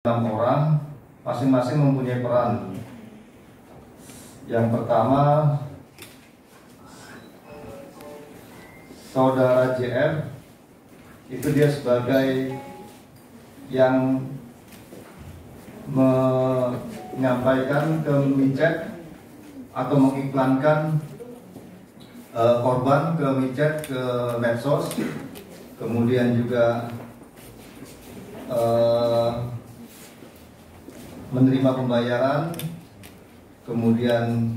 6 orang, masing-masing mempunyai peran. Yang pertama, saudara JF itu dia sebagai yang menyampaikan ke micet atau mengiklankan korban ke micet, ke medsos, kemudian juga menerima pembayaran, kemudian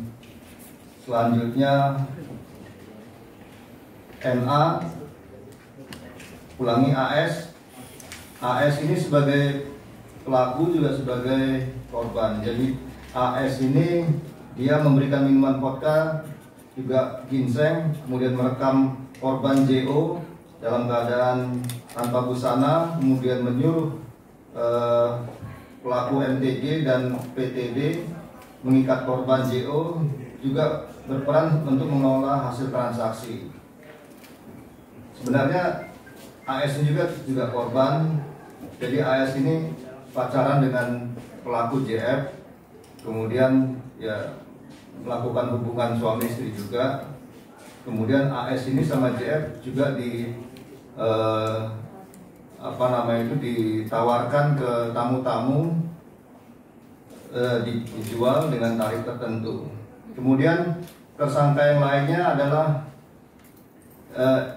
selanjutnya NA, ulangi AS ini sebagai pelaku juga sebagai korban. Jadi AS ini dia memberikan minuman vodka juga ginseng, kemudian merekam korban JO dalam keadaan tanpa busana, kemudian menyuruh pelaku MTG dan PTB mengikat korban JO, juga berperan untuk mengelola hasil transaksi. Sebenarnya AS ini juga korban. Jadi AS ini pacaran dengan pelaku JF, kemudian ya melakukan hubungan suami istri juga. Kemudian AS ini sama JF juga ditawarkan ke tamu-tamu, dijual dengan tarif tertentu. Kemudian tersangka yang lainnya adalah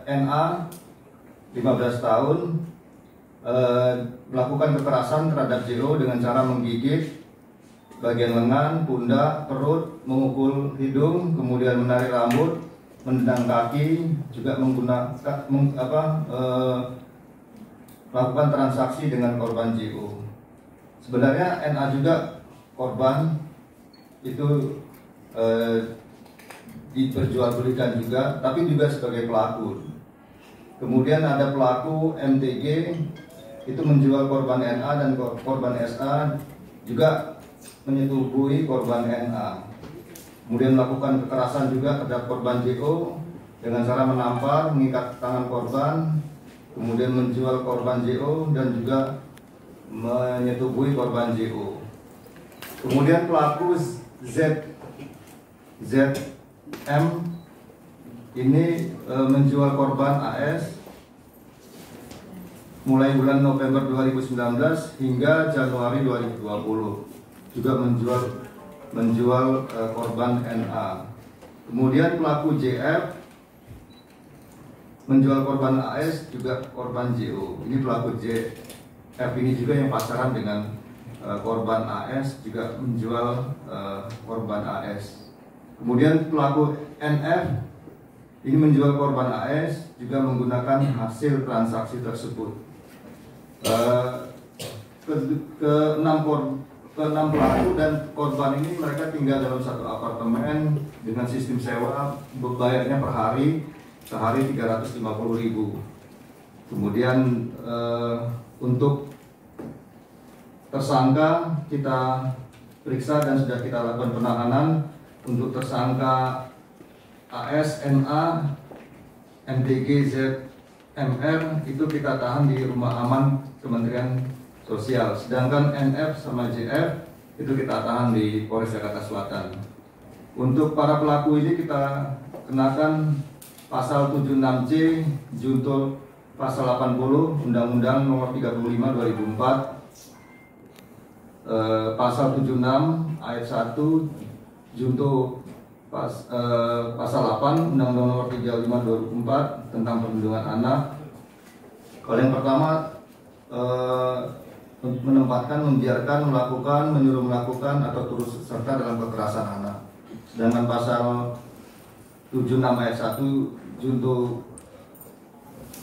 NA 15 tahun, melakukan kekerasan terhadap JO dengan cara menggigit bagian lengan, pundak, perut, memukul hidung, kemudian menarik rambut, menendang kaki, juga melakukan transaksi dengan korban JO. Sebenarnya NA juga korban, itu diperjualbelikan juga, tapi juga sebagai pelaku. Kemudian ada pelaku MTG, itu menjual korban NA dan korban SA, juga menyetubuhi korban NA. Kemudian melakukan kekerasan juga terhadap korban JO dengan cara menampar, mengikat tangan korban, kemudian menjual korban JO dan juga menyetubuhi korban JO. Kemudian pelaku ZM ini menjual korban AS mulai bulan November 2019 hingga Januari 2020, juga menjual korban NA. Kemudian pelaku JF menjual korban AS, juga korban JO. Ini pelaku JF ini juga yang pacaran dengan korban AS, juga menjual korban AS. Kemudian pelaku NF ini menjual korban AS, juga menggunakan hasil transaksi tersebut. Keenam pelaku dan korban ini mereka tinggal dalam satu apartemen dengan sistem sewa, bayarnya per hari, sehari 350.000. Kemudian untuk tersangka kita periksa dan sudah kita lakukan penahanan. Untuk tersangka AS, NA, MTG, ZMR itu kita tahan di rumah aman Kementerian Sosial. Sedangkan NF sama JF itu kita tahan di Polres Jakarta Selatan. Untuk para pelaku ini kita kenakan pasal 76C junto pasal 80 Undang-Undang Nomor 35 2004, pasal 76 ayat 1 junto pasal 8 Undang-Undang Nomor 35 2004 tentang perlindungan anak. Kalau yang pertama menempatkan, membiarkan, melakukan, menyuruh melakukan atau turut serta dalam kekerasan anak. Sedangkan pasal 76 ayat 1 junto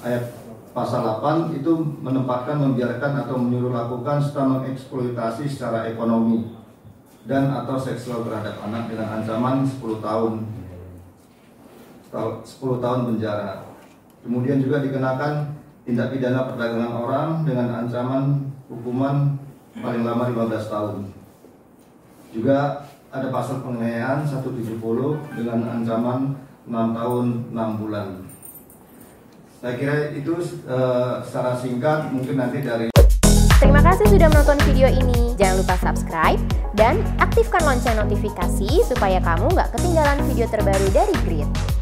ayat pasal 8 itu menempatkan, membiarkan atau menyuruh lakukan serta mengeksploitasi secara ekonomi dan atau seksual terhadap anak dengan ancaman 10 tahun penjara. Kemudian juga dikenakan tindak pidana perdagangan orang dengan ancaman hukuman paling lama 15 tahun. Juga ada pasal penganiayaan 170 dengan ancaman 6 tahun 6 bulan. Saya kira itu secara singkat, mungkin nanti dari Terima kasih sudah menonton video ini. Jangan lupa subscribe dan aktifkan lonceng notifikasi supaya kamu nggak ketinggalan video terbaru dari Grid.